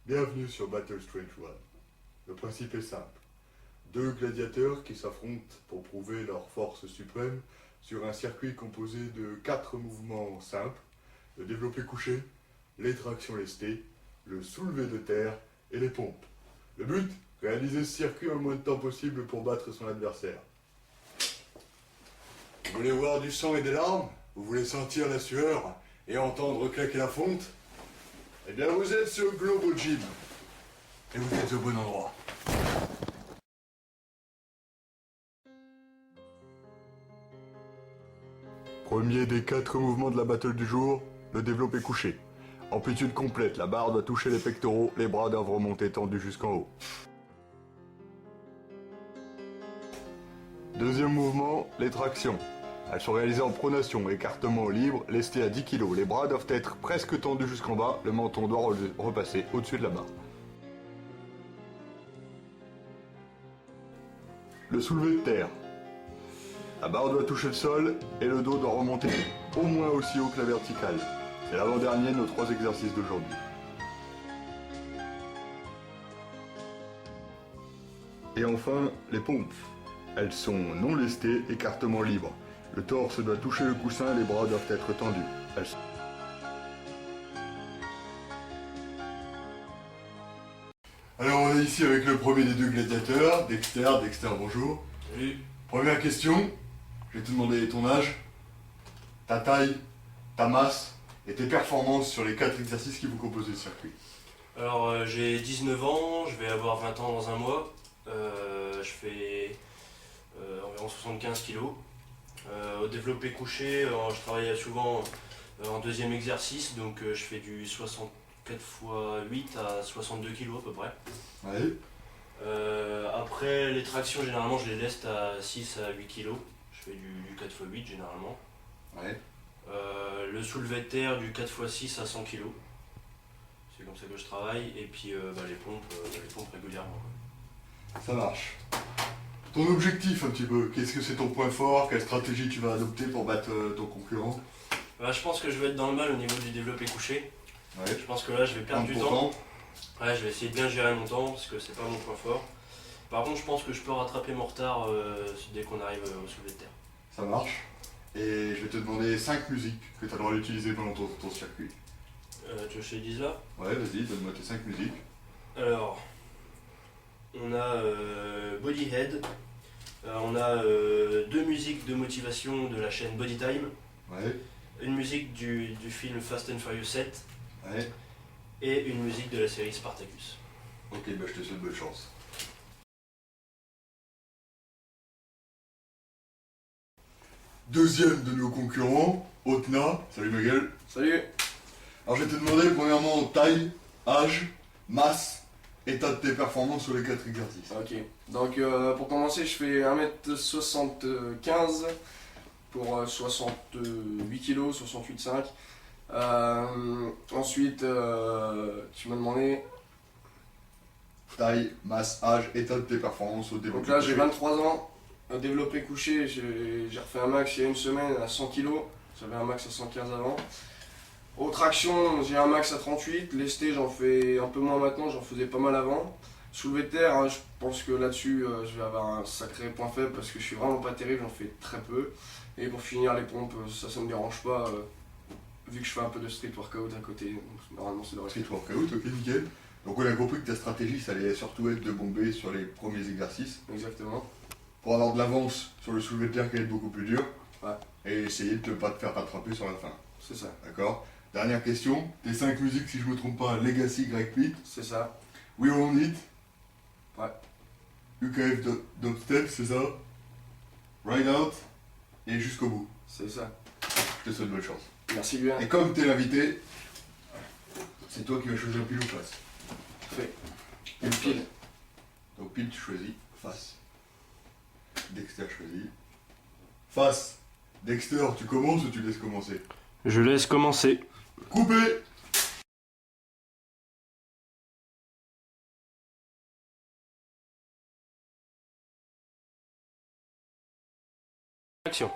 Bienvenue sur Battle Strange One. Le principe est simple. Deux gladiateurs qui s'affrontent pour prouver leur force suprême sur un circuit composé de 4 mouvements simples, le développé couché, les tractions lestées, le soulevé de terre et les pompes. Le but, réaliser ce circuit en le moins de temps possible pour battre son adversaire. Vous voulez voir du sang et des larmes? Vous voulez sentir la sueur et entendre claquer la fonte? Eh bien, vous êtes sur Globo Gym. Et vous êtes au bon endroit. Premier des 4 mouvements de la battle du jour, le développé couché. Amplitude complète, la barre doit toucher les pectoraux, les bras doivent remonter tendus jusqu'en haut. Deuxième mouvement, les tractions. Elles sont réalisées en pronation, écartement libre, lesté à 10 kg. Les bras doivent être presque tendus jusqu'en bas, le menton doit repasser au-dessus de la barre. Le soulevé de terre. La barre doit toucher le sol et le dos doit remonter au moins aussi haut que la verticale. C'est l'avant-dernier de nos 3 exercices d'aujourd'hui. Et enfin, les pompes. Elles sont non lestées, écartement libre. Le torse doit toucher le coussin, les bras doivent être tendus. Alors on est ici avec le premier des 2 gladiateurs, Dexter. Dexter, bonjour. Salut. Première question, je vais te demander ton âge, ta taille, ta masse et tes performances sur les 4 exercices qui vous composent le circuit. Alors j'ai 19 ans, je vais avoir 20 ans dans un mois. Je fais environ 75 kilos. Au développé couché, je travaille souvent en deuxième exercice, donc je fais du 64 x 8 à 62 kilos à peu près. Ouais. Après les tractions, généralement je les laisse à 6 à 8 kilos. Je fais du 4 x 8 généralement. Ouais. Le soulevé de terre du 4 x 6 à 100 kg. C'est comme ça que je travaille. Et puis les pompes régulièrement. Ça marche. Ton objectif un petit peu, qu'est-ce que c'est ton point fort? Quelle stratégie tu vas adopter pour battre ton concurrent? Je pense que je vais être dans le mal au niveau du développé couché. Ouais. Je pense que là je vais perdre du temps. Ouais, je vais essayer de bien gérer mon temps parce que c'est pas mon point fort. Par contre, je pense que je peux rattraper mon retard dès qu'on arrive au soulevé de terre. Ça marche. Et je vais te demander 5 musiques que tu as le droit d'utiliser pendant ton circuit. Tu veux que je te les dise là? Ouais, vas-y, donne-moi tes 5 musiques. Alors, on a Bodyhead. On a 2 musiques de motivation de la chaîne Bodytime. Ouais. Une musique du film Fast and Furious 7. Ouais. Et une musique de la série Spartacus. Ok, bah je te souhaite bonne chance. Deuxième de nos concurrents, Otna. Salut ma gueule. Salut. Alors je vais te demander premièrement taille, âge, masse, état de tes performances sur les 4 exercices. Ok, donc pour commencer, je fais 1m75 pour 68 kg, 68,5. Ensuite, tu m'as demandé. Taille, masse, âge, état de tes performances au développé. Donc là, j'ai couché. 23 ans. Développé couché, j'ai refait un max il y a une semaine à 100 kg. J'avais un max à 115 avant. Aux tractions, j'ai un max à 38. Lesté, j'en fais un peu moins maintenant, j'en faisais pas mal avant. Soulevé de terre, je pense que là-dessus, je vais avoir un sacré point faible parce que je suis vraiment pas terrible, j'en fais très peu. Et pour finir, les pompes, ça me dérange pas, vu que je fais un peu de street workout à côté. Donc, normalement, c'est de rester. Street workout, ok, nickel. Donc on a compris que ta stratégie, ça allait surtout être de bomber sur les premiers exercices. Exactement. Pour avoir de l'avance sur le soulevé de terre qui est beaucoup plus dur. Ouais. Et essayer de ne pas te faire rattraper sur la fin. C'est ça. D'accord? Dernière question. Tes 5 musiques, si je me trompe pas, Legacy, Greg Pitt, C'est ça. We Own It. Ouais. UKF Dubstep, c'est ça? Ride Out. Et jusqu'au bout. C'est ça. Je te souhaite bonne chance. Merci bien. Et comme t'es l'invité, c'est toi qui vas choisir pile ou face. Fait. Pile. Pile. Donc pile, tu choisis face. Dexter choisit. Face. Dexter, tu commences ou tu laisses commencer? Je laisse commencer. Coupé. Action.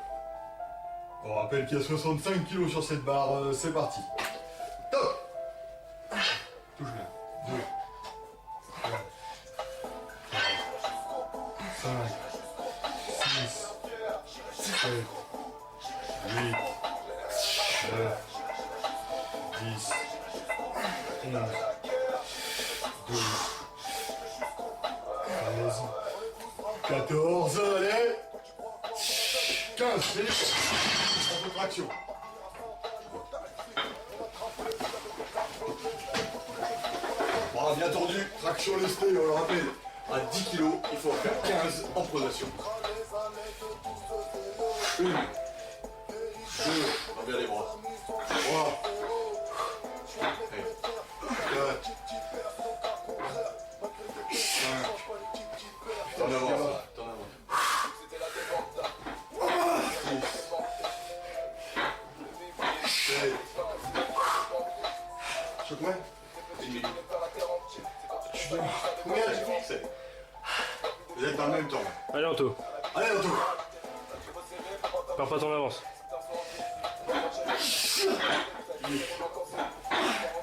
On rappelle qu'il y a 65 kg sur cette barre, c'est parti. Top. Touche bien. 2, 5, 6, 7, 8, 9, 10, 11, 12, 13, 14, allez 15, c'est en contraction. Bras bien tendu, traction lestée, on le rappelle, à 10 kg, il faut en faire 15 en pronation. 1, 2, on va bien les bras. 3, 4, 5, t'en avances, t'en avances. 6, 7, choque-moi. 1 minute. Combien tu fais 7. Vous êtes dans le même temps. Allez Anto, Allez, Anto. perds pas ton avance. 8,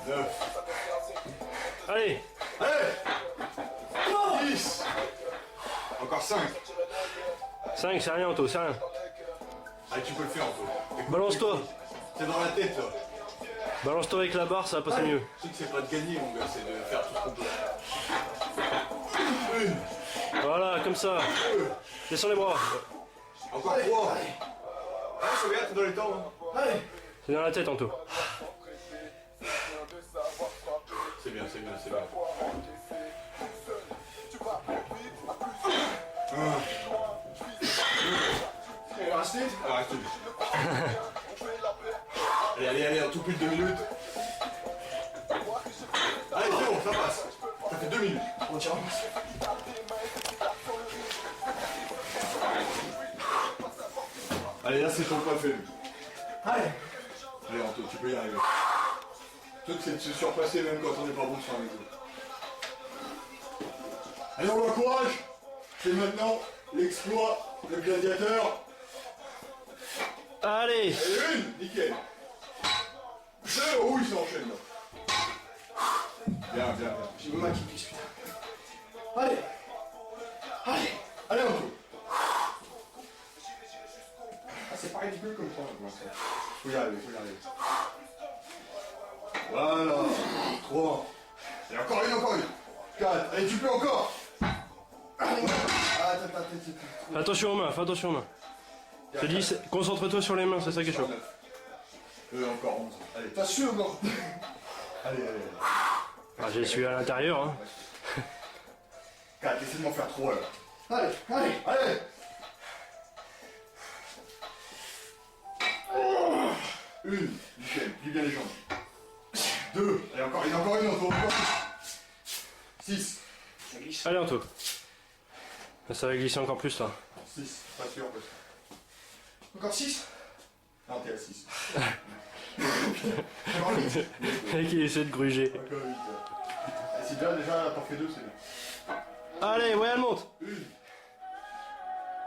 9, Allez, allez 10. Encore 5. 5, c'est rien Anto, c'est rien. Allez, tu peux le faire, Anto. Balance-toi, C'est dans la tête, là. balance-toi avec la barre, ça va passer mieux. Le truc, c'est pas de gagner, mon gars, c'est de faire tout ce qu'on peut. 1, Voilà, comme ça. Descends les bras. encore 3. Ah, c'est bien, t'es dans les temps. Hein. C'est dans la tête Anto. C'est bien, c'est bien, c'est bien. 1. Il va rester. Ah, reste. Allez, allez, allez, un tout pile 2 minutes. Allez, c'est bon, ça passe. Ça fait 2 minutes. On tient. Allez, là, c'est ton pas fait. Allez. Allez, Anto, tu peux y arriver. Le truc, c'est de se surpasser même quand on n'est pas bon sur un exo. Allez, on l'encourage. C'est maintenant l'exploit, le gladiateur. Allez, Allez, 1, nickel. 2, oh, il s'enchaîne là. Bien, bien, bien. J'ai ma main qui glisse, putain. Allez. Allez. Allez, Anto. Ah, c'est pas ridicule comme ça. Faut y arriver, faut y arriver. Voilà. 3. Et encore une, encore une. 4. Allez, tu peux encore. Allez. Ah, attends. fais attention aux mains, fais attention aux mains. Je te dis, concentre-toi sur les mains, c'est ça qui est chaud. Encore 11. Allez, T'as sûr, non? allez, allez. Ah, j'ai celui à l'intérieur. Hein. 4, essaie de m'en faire 3 là. Allez, allez. Allez. 1, nickel, plie bien les jambes. 2, allez, encore une, encore. 6. Ça glisse. Allez Anto. Ça va glisser encore plus là. 6, pas sûr parce que. Encore 6. Non, t'es à 6. Encore 8. Le mec il essaie de gruger. Encore 8. C'est bien déjà, t'en fais 2, c'est bien. Allez, ouais, elle monte. 1.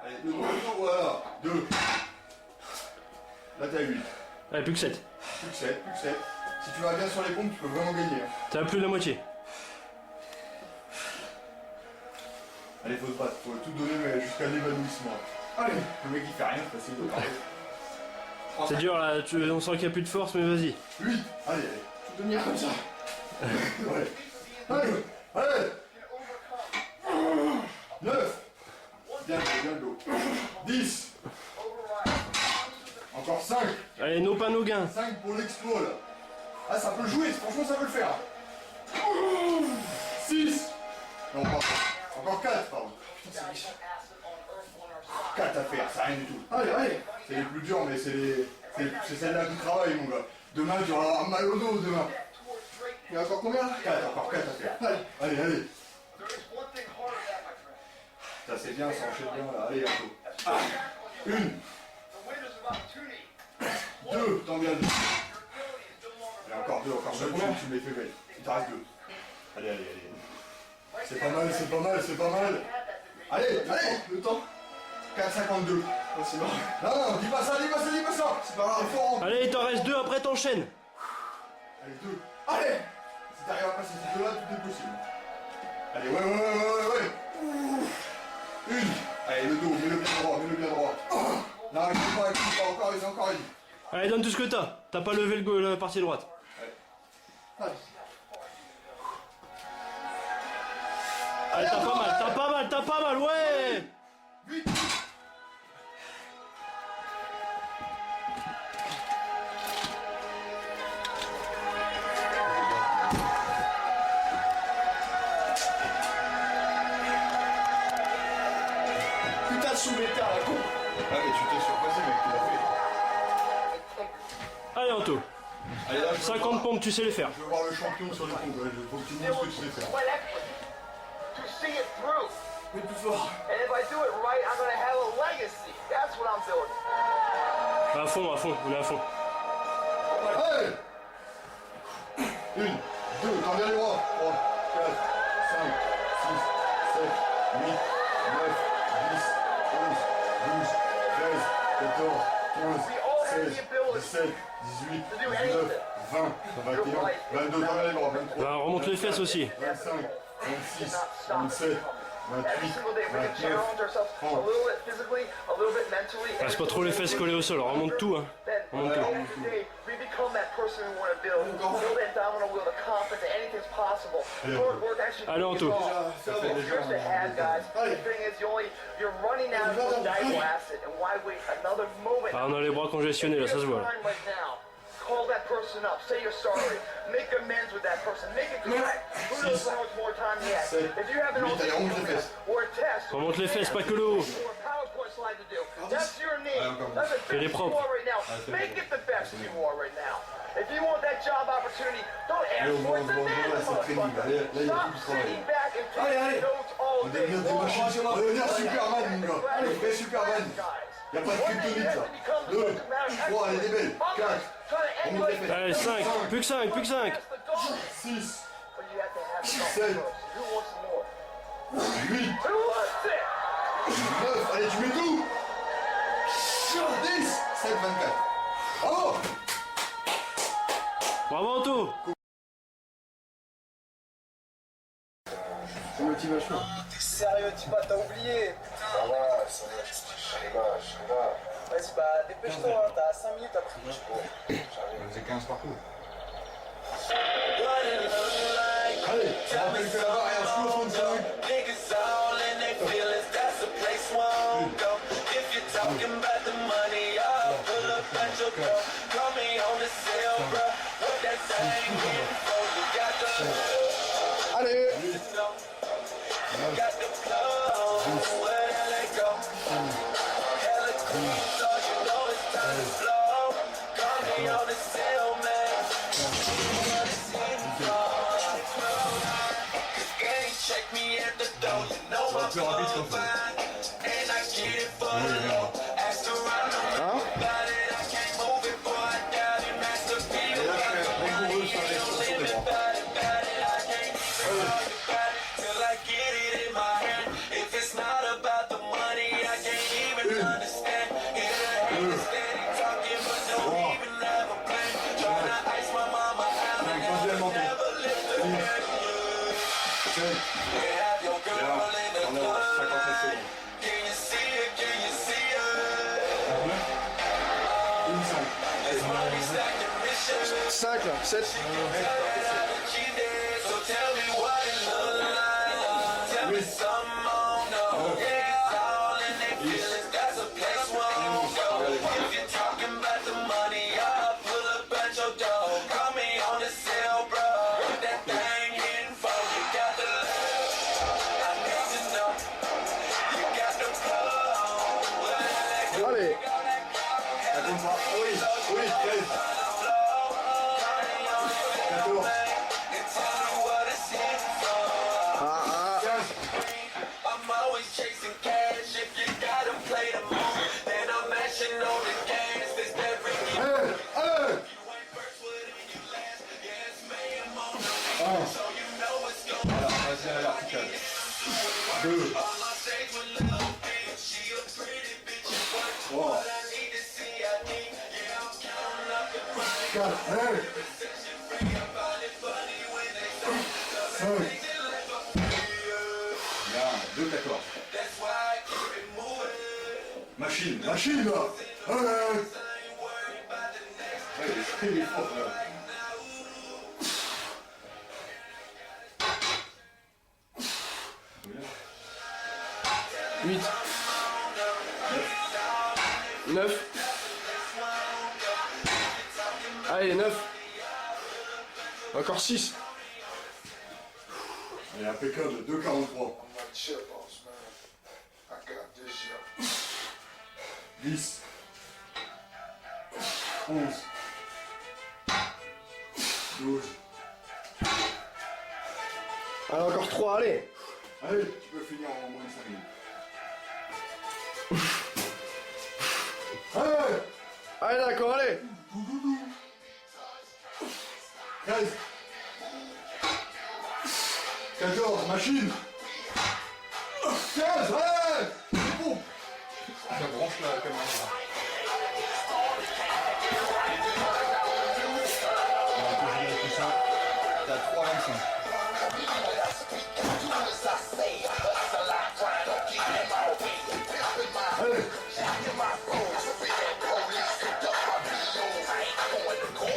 Allez, le gros, voilà. 2. Là, t'es à 8. Allez, plus que 7. Plus que 7, plus que 7. Si tu vas bien sur les pompes, tu peux vraiment gagner. Hein. T'es à plus de la moitié. Allez, faut se battre, faut tout donner mais jusqu'à l'évanouissement. Allez, le mec il fait rien, c'est facile de parler. C'est dur là, on sent qu'il n'y a plus de force, mais vas-y. 8. Allez, Tout tenir comme ça. allez. Allez, allez. 9. Bien le dos. 10. Encore 5. Allez, nos pas nos gains. 5 pour l'exploit là. Ah, ça peut jouer, franchement ça peut le faire. 6. Non, pardon. Encore 4, pardon. 4 à faire, c'est rien du tout. Allez, allez. C'est les plus durs, mais c'est celle-là qui travaille, mon gars. Demain, tu auras avoir mal au dos, demain. Il y a encore combien? 4, encore 4 à faire. Allez. Allez, allez. Ça, c'est bien, ça enchaîne bien, là. Allez, un peu. 1. 2, t'en viens 2. Et encore 2, tu me les fais belle. Il t'en reste 2. Allez, allez, allez. C'est pas mal, c'est pas mal, c'est pas mal. Allez, allez, le temps. 4,52. Oh, c'est bon. Non, non, dis pas ça, dis pas ça, dis pas ça. C'est pas grave, il faut rentrer. Allez, il t'en reste 2, après t'enchaînes. Allez, 2. Allez. Si t'arrives à passer ces 2 là, tout est possible. Allez, ouais. 1. Allez, le dos, mets-le bien droit, mets-le bien droit. N'arrête pas, encore une, encore une. Allez, donne tout ce que t'as. T'as pas levé la partie droite. Allez. Allez, t'as pas mal, ouais. Vite. Putain de sous-méta, la con. Ah mais tu t'es surpassé mec, tu l'as fait. Allez, Anto. Allez, là, 50 pompes, tu sais les faire. Je veux voir le champion sur les pompes, il faut que tu montres ce que tu sais faire. To see it through. Mais plus fort. And if I do it right, I'm gonna have a legacy. That's what I'm building. À fond, on est à fond. Allez. 1, 2, t'en viens les bras. 3, 4, 5, 6, 7, 8, 9, 10, 11, 12, 13, 14, 15, 16, 17, 18, 19, 20, 21, 22, t'en viens les bras. 23, Bah, remonte les fesses aussi. 25, 26, 27, Every 28, single day we can 29, challenge ourselves a little bit physically, a little bit mentally. Reste pas trop les fesses collées au sol, remonte tout, hein. Then Remonte at tout. the end of the day, we become that person we want to build. Build that domino wheel, the confidence that anything's possible. Hard work actually Allez, Anto. Here's the hat, guys. The thing is, you're running out of valuable asset, and why wait another moment? Ah, on a les bras congestionnés là, ça se voit. Time right now. Call that person up. Say you're sorry. Make amends with that person. Make it correct. Who knows how much more time he has? If you have an ultimatum or a test, Remonte les fesses, pas que le haut. or a PowerPoint slide to do, that's your need. That's the Fais les best you propres. are right now. Make it the best you are right now. If you want that job opportunity, don't ask for it. Demand it, motherfucker. Stop sitting back and taking notes all day. devenir des machines. On va devenir Superman, mon gars. Le vrai Superman. Y'a pas de kryptonite, ça. 2, 3, allez, des belles. 4, on monte les fesses. Allez, 5, plus que 5, plus que 5. 6, But you have to have it all 7, first. Who wants more? 8, Who wants it? 9, allez, tu mets tout. 10, 7, 24. Bravo. Bravo, Anto. C'est motivation. Sérieux, tu t'as oublié? Ça va, je suis là. Vas-y, bah dépêche-toi, hein, t'as 5 minutes après. C'est 15 partout. Allez, on rappelle que là-bas, regarde, je suis au 35. Niggas all in their feelings, that's the place we won't go. If you're talking about the money, I'll pull up at your door. Call me on the cell, bro. What that thing in for? You got the Allez. you got the flow. Where the hell it go? Hella cool, so you know it's time to flow. Call me on the cell, man. What it's in for? Gang, check me at the door. You know I'm so fine. And I get it for the low. Ask around, about it. I can't move it, boy. I doubt it. Master P. Et là, je fais un gros sur les bras. I can't even talk about it till I get it in my hand. If it's not about the money, I can't even understand. Hear the haters steady talking, but don't even have a plan. Tryna ice my mama out and never lift a hand. You have your girl in the On est à 59 club. secondes. Can you see her? Can you see her? This money stacking mission. 5 là, 7. So tell me what it look like. Tell me something I don't know. It's all in their feelings. That's a place we won't go. If you're talking about the money, I'll pull up at your door. Call me on the cell, bro. Put that thing in for you. Got the love. I need to know. You got the flow. Allez. Attends pas. Oui, 13, 14, And tell me what it's in for. 15. I'm always chasing cash. If you gotta play the move, then I'm mashing on the gas. This that Ricky. Allez, allez. You ain't first, what in you last? Yes, ma'am, on the beat. So you know what's going on. Vas-y, à la verticale. 2, On my stage with Lil Bitch. She a pretty bitch. But what I need to see, I need. Yeah, I'm counting up the money. 4, allez. Free about it, funny when they say. 5. Bien, 2, 14. That's why I keep it moving. Machine, machine là. Ouais. Il est fort là. 8 9. Allez, 9. Encore 6. Allez, impeccable, 2,43. I'm not chill, boss, man. I got this, yo. 10. 11. 12. Allez, encore 3, allez. Allez, tu peux finir en moins de 5 minutes. Allez. Allez, d'accord, allez. 13. 14, machine. 15, allez. C'est bon. Ça branche la caméra. T'as 3,25. Allez.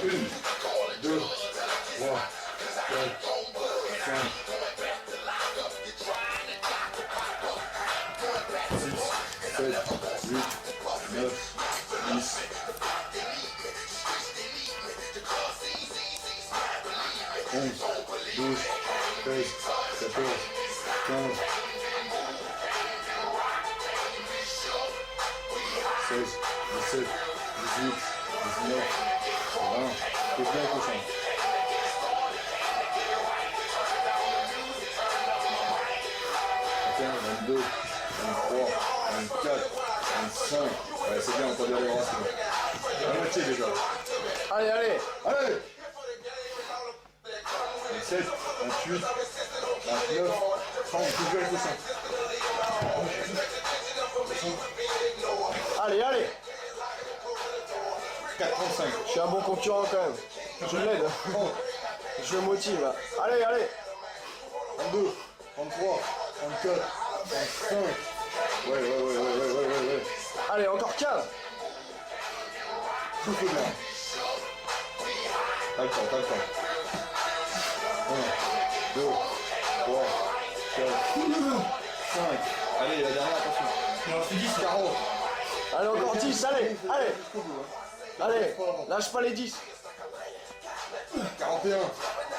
1, 2, 3, 4, 5, 6, 7, 8, 9, 10. 11, 12, 13, 14, 15, 16, 17, 18, 19, 20. T'es bien cochon. 22, 23, 24, 25. Ouais, c'est bien, on peut dire les rangs. La moitié déjà. Allez, allez. Allez. 27, 28, 29, 30, toujours avec le 5. Allez, allez. 4, 35. Je suis un bon concurrent quand même. Je l'aide. Je le motive là. Allez, allez. 32, 33, 34, 35. Ouais. Allez, encore 15. Tout fait bien. T'as le temps. 1, 2, 3, 4, 5. Allez, la dernière, attention. Il en reste 10. 40. Allez, encore 10. Allez, allez. Allez, lâche pas les 10. 41,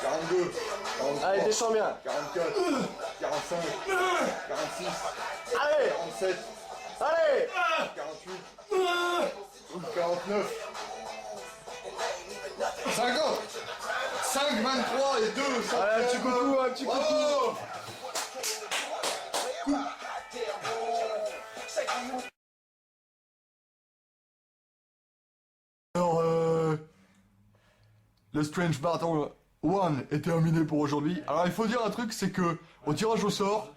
42, 43, Allez, descends bien. 44, 45, 46, Allez, 47, allez. 48, 49, 50, 5, 23 et 2, Allez, un petit coucou, un petit coucou. Bravo. Alors, le Strange Battle 1 est terminé pour aujourd'hui. Alors, il faut dire un truc, c'est que au tirage au sort,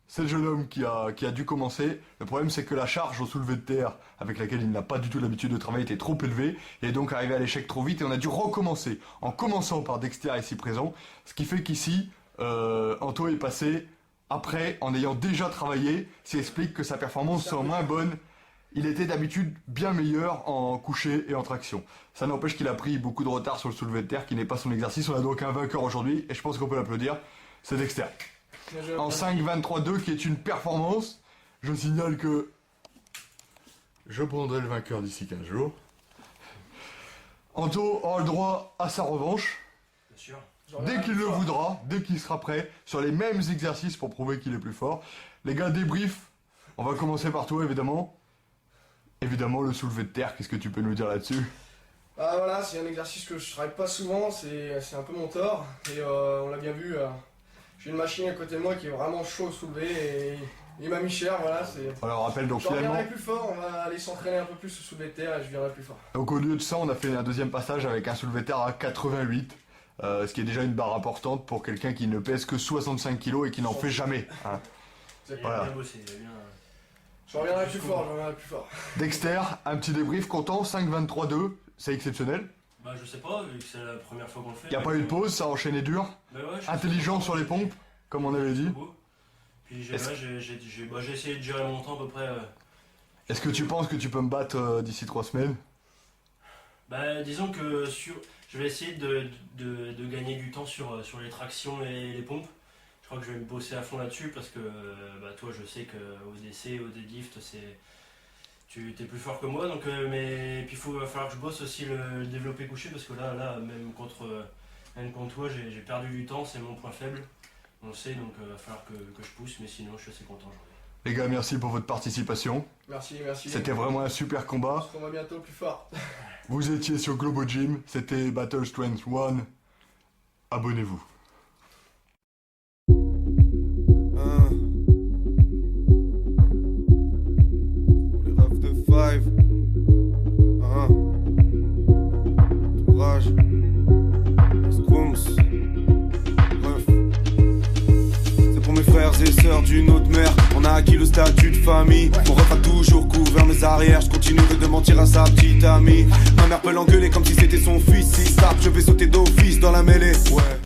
c'est le jeune homme qui a dû commencer. Le problème, c'est que la charge au soulevé de terre, avec laquelle il n'a pas du tout l'habitude de travailler, était trop élevée. Il est donc arrivé à l'échec trop vite et on a dû recommencer. En commençant par Dexter ici présent. Ce qui fait qu'ici, Anto est passé après, en ayant déjà travaillé, ce qui explique que sa performance soit moins bonne. Il était d'habitude bien meilleur en couché et en traction. Ça n'empêche qu'il a pris beaucoup de retard sur le soulevé de terre, qui n'est pas son exercice. On a donc un vainqueur aujourd'hui, et je pense qu'on peut l'applaudir. C'est Dexter. En 5,23,2, qui est une performance. Je signale que je prendrai le vainqueur d'ici 15 jours. Anto aura le droit à sa revanche. Bien sûr. Dès qu'il le voudra, dès qu'il sera prêt, sur les mêmes exercices pour prouver qu'il est plus fort. Les gars, débrief. On va commencer par toi, évidemment. Évidemment, le soulevé de terre, qu'est-ce que tu peux nous dire là-dessus? Ah voilà, c'est un exercice que je travaille pas souvent, c'est un peu mon tort. Et on l'a bien vu, j'ai une machine à côté de moi qui est vraiment chaud au soulevé et il m'a mis cher, voilà. Alors, rappelle donc Je finalement. reviendrai plus fort, on va aller s'entraîner un peu plus au soulevé de terre et je viendrai plus fort. Donc, au lieu de ça, on a fait un deuxième passage avec un soulevé de terre à 88. Ce qui est déjà une barre importante pour quelqu'un qui ne pèse que 65 kg et qui n'en fait jamais. Hein. Il a Voilà. bien bossé, il a bien... Je reviendrai plus fort, je reviendrai plus fort. Dexter, un petit débrief content, 5,23,2, c'est exceptionnel. Bah je sais pas, vu que c'est la première fois qu'on le fait. Il n'y a pas eu de pause, ça a enchaîné dur. Bah ouais, Intelligent sur les pompes, comme on avait dit. Puis j'ai essayé de gérer mon temps à peu près Est-ce que tu penses que tu peux me battre d'ici 3 semaines? Bah, disons que je vais essayer de gagner du temps sur les tractions et les pompes. Je crois que je vais me bosser à fond là-dessus parce que bah, toi, je sais qu'au DC, au deadlift, tu es plus fort que moi. Donc, mais puis va falloir que je bosse aussi le développé couché parce que là même contre toi, j'ai perdu du temps, c'est mon point faible. On le sait, donc il va falloir que je pousse, mais sinon je suis assez content aujourd'hui. Les gars, merci pour votre participation. Merci. C'était vraiment un super combat. On se revoit bientôt plus fort. Vous étiez sur Globo Gym, c'était Battle Strength 1. Abonnez-vous. Les rêves de Five. Entourage. Scrums. Bref. C'est pour mes frères et sœurs d'une autre mère. On a acquis le statut de famille. Mon ref a toujours couvert mes arrières. Je continuerai de mentir à sa petite amie. Ma mère peut l'engueuler comme si c'était son fils. Si ça, je vais sauter d'office dans la mêlée. Ouais.